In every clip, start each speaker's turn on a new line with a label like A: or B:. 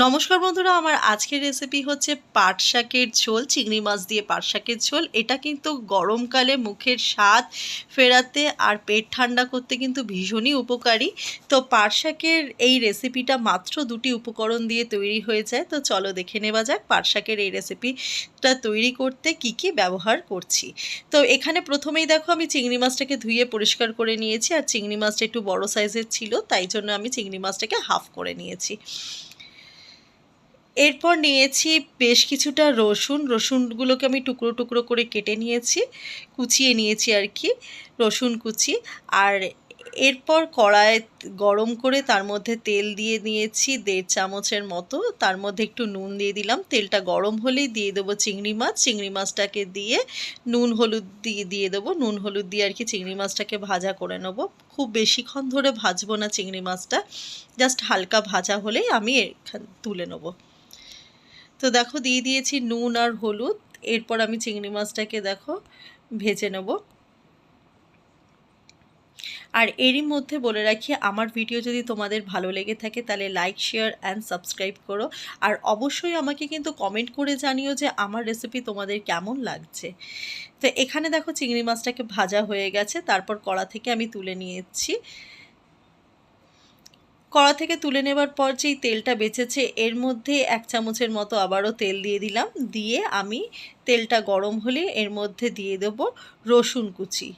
A: নমস্কার বন্ধুরা, আমার আজকের রেসিপি হচ্ছে পাট শাকের ঝোল, চিংড়ি মাছ দিয়ে পাট শাকের ঝোল। এটা কিন্তু গরমকালে মুখের স্বাদ ফেরাতে আর পেট ঠান্ডা করতে কিন্তু ভীষণই উপকারী। তো পাট শাকের এই রেসিপিটা মাত্র দুটি উপকরণ দিয়ে তৈরি হয়ে যায়। তো চলো দেখে নেওয়া যাক পাট শাকের এই রেসিপিটা তৈরি করতে কি কি ব্যবহার করছি। তো এখানে প্রথমেই দেখো আমি চিংড়ি মাছটাকে ধুয়ে পরিষ্কার করে নিয়েছি, আর চিংড়ি মাছটা একটু বড় সাইজের ছিল, তাই জন্য আমি চিংড়ি মাছটাকে হাফ করে নিয়েছি। এরপর নিয়েছি বেশ কিছুটা রসুনগুলোকে আমি টুকরো টুকরো করে কেটে নিয়েছি, কুচিয়ে নিয়েছি আর কি, রসুন কুচি। আর এরপর কড়াই গরম করে তার মধ্যে তেল দিয়ে নিয়েছি 1.5 চামচের মতো, তার মধ্যে একটু নুন দিয়ে দিলাম। তেলটা গরম হলেই দিয়ে দেবো চিংড়ি মাছটাকে দিয়ে নুন হলুদ দিয়ে দেবো, নুন হলুদ দিয়ে আর কি চিংড়ি মাছটাকে ভাজা করে নেবো। খুব বেশিক্ষণ ধরে ভাজবো না চিংড়ি মাছটা, জাস্ট হালকা ভাজা হলেই আমি তুলে নেবো। তো দেখো দিয়ে দিয়েছি নুন আর হলুদ। এরপর আমি চিংড়ি মাছটাকে দেখো ভেজে নেব। আর এরই মধ্যে বলে রাখি, আমার ভিডিও যদি তোমাদের ভালো লেগে থাকে তাহলে লাইক, শেয়ার অ্যান্ড সাবস্ক্রাইব করো। আর অবশ্যই আমাকে কিন্তু কমেন্ট করে জানিও যে আমার রেসিপি তোমাদের কেমন লাগছে। তো এখানে দেখো চিংড়ি মাছটাকে ভাজা হয়ে গেছে, তারপর কড়া থেকে আমি তুলে নিয়েছি। কড়া থেকে তুলে নেবার পর যেই তেলটা বেঁচেছে এর মধ্যে 1 চামচের মতো আবারও তেল দিয়ে দিলাম। দিয়ে আমি তেলটা গরম হলে এর মধ্যে দিয়ে দেব রসুন কুচি।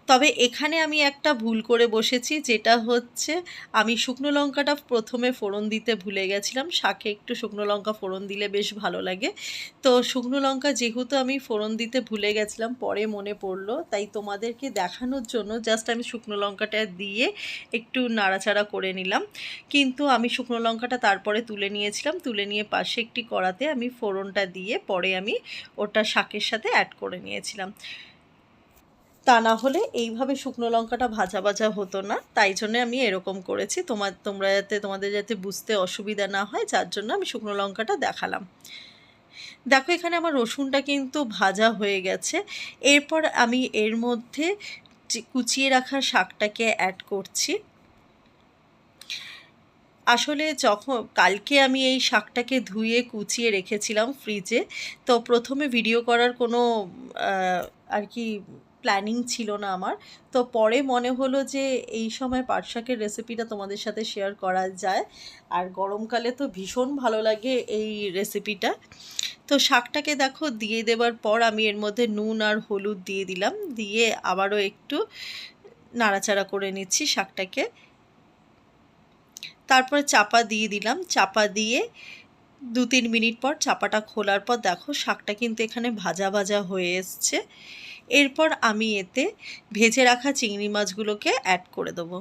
A: তবে এখানে আমি একটা ভুল করে বসেছি, যেটা হচ্ছে আমি শুকনো লঙ্কাটা প্রথমে ফোড়ন দিতে ভুলে গেছিলাম। শাকে একটু শুকনো লঙ্কা ফোড়ন দিলে বেশ ভালো লাগে। তো শুকনো লঙ্কা যেহেতু আমি ফোড়ন দিতে ভুলে গেছিলাম, পরে মনে পড়লো, তাই তোমাদেরকে দেখানোর জন্য জাস্ট আমি শুকনো লঙ্কাটা দিয়ে একটু নাড়াচাড়া করে নিলাম। কিন্তু আমি শুকনো লঙ্কাটা তারপরে তুলে নিয়েছিলাম, তুলে নিয়ে পাশে একটি কড়াতে আমি ফোড়নটা দিয়ে পরে আমি ওটা শাকের সাথে অ্যাড করে নিয়েছিলাম। তা না হলে এইভাবে শুকনো লঙ্কাটা ভাজা ভাজা হতো না, তাই জন্য আমি এরকম করেছি। তোমাদের যাতে বুঝতে অসুবিধা না হয়, যার জন্য আমি শুকনো লঙ্কাটা দেখালাম। দেখো এখানে আমার রসুনটা কিন্তু ভাজা হয়ে গেছে। এরপর আমি এর মধ্যে কুচিয়ে রাখা শাকটাকে অ্যাড করছি। আসলে যখন কালকে আমি এই শাকটাকে ধুয়ে কুচিয়ে রেখেছিলাম ফ্রিজে, তো প্রথমে ভিডিও করার কোনো আর কি প্ল্যানিং ছিল না আমার। তো পরে মনে হলো যে এই সময় পাট শাকের রেসিপিটা তোমাদের সাথে শেয়ার করা যায়, আর গরমকালে তো ভীষণ ভালো লাগে এই রেসিপিটা। তো শাকটাকে দেখো দিয়ে দেবার পর আমি এর মধ্যে নুন আর হলুদ দিয়ে দিলাম, দিয়ে আবারও একটু নাড়াচাড়া করে নিচ্ছি শাকটাকে। তারপরে চাপা দিয়ে দিলাম, চাপা দিয়ে 2-3 মিনিট পর চাপাটা খোলার পর দেখো শাকটা কিন্তু এখানে ভাজা ভাজা হয়ে এসছে। এরপর আমি এতে ভেজে রাখা চিংড়ি মাছগুলোকে অ্যাড করে দেবো।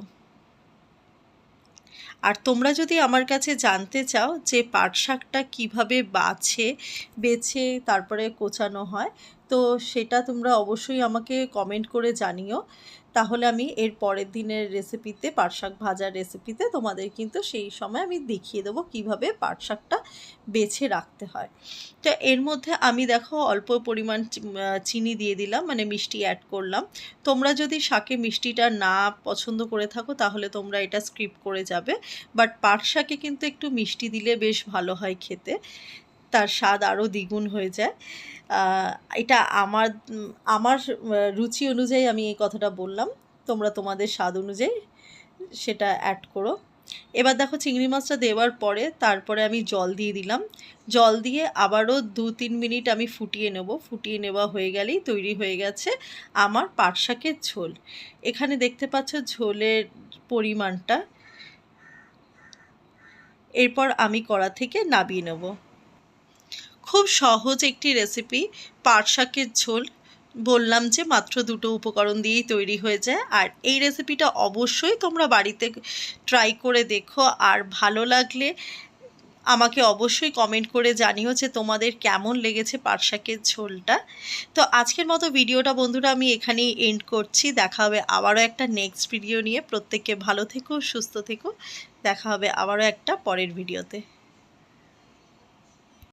A: আর তোমরা যদি আমার কাছে জানতে চাও যে পাট শাকটা কীভাবে বেছে তারপরে কোচানো হয়, তো সেটা তোমরা অবশ্যই আমাকে কমেন্ট করে জানিও। তাহলে আমি এর পরের দিনের রেসিপিতে, পাট শাক ভাজার রেসিপিতে তোমাদের কিন্তু সেই সময় আমি দেখিয়ে দেবো কীভাবে পাট শাকটা বেছে রাখতে হয়। তো এর মধ্যে আমি দেখো অল্প পরিমাণ চিনি দিয়ে দিলাম, মানে মিষ্টি অ্যাড করলাম। তোমরা যদি শাকে মিষ্টিটা না পছন্দ করে থাকো তাহলে তোমরা এটা স্কিপ করে যাবে, বাট পাট শাকে কিন্তু একটু মিষ্টি দিলে বেশ ভালো হয় খেতে, তার স্বাদ আরও দ্বিগুণ হয়ে যায়। এটা আমার আমার রুচি অনুযায়ী আমি এই কথাটা বললাম, তোমরা তোমাদের স্বাদ অনুযায়ী সেটা অ্যাড করো। এবার দেখো চিংড়ি মাছটা দেওয়ার পরে তারপরে আমি জল দিয়ে দিলাম। জল দিয়ে আবারও 2-3 মিনিট আমি ফুটিয়ে নেব। ফুটিয়ে নেওয়া হয়ে গেলেই তৈরি হয়ে গেছে আমার পাট শাকের ঝোল। এখানে দেখতে পাচ্ছ ঝোলের পরিমাণটা। এরপর আমি কড়া থেকে নামিয়ে নেব। খুব সহজ একটি রেসিপি পাট শাকের ঝোল, বললাম যে মাত্র 2টো উপকরণ দিয়েই তৈরি হয়ে যায়। আর এই রেসিপিটা অবশ্যই তোমরা বাড়িতে ট্রাই করে দেখো, আর ভালো লাগলে আমাকে অবশ্যই কমেন্ট করে জানিও যে তোমাদের কেমন লেগেছে পাট শাকের ঝোলটা। তো আজকের মতো ভিডিওটা বন্ধুরা আমি এখানেই এন্ড করছি। দেখা হবে আবারও একটা নেক্সট ভিডিও নিয়ে। প্রত্যেককে ভালো থেকো, সুস্থ থেকো। দেখা হবে আবারও একটা পরের ভিডিওতে।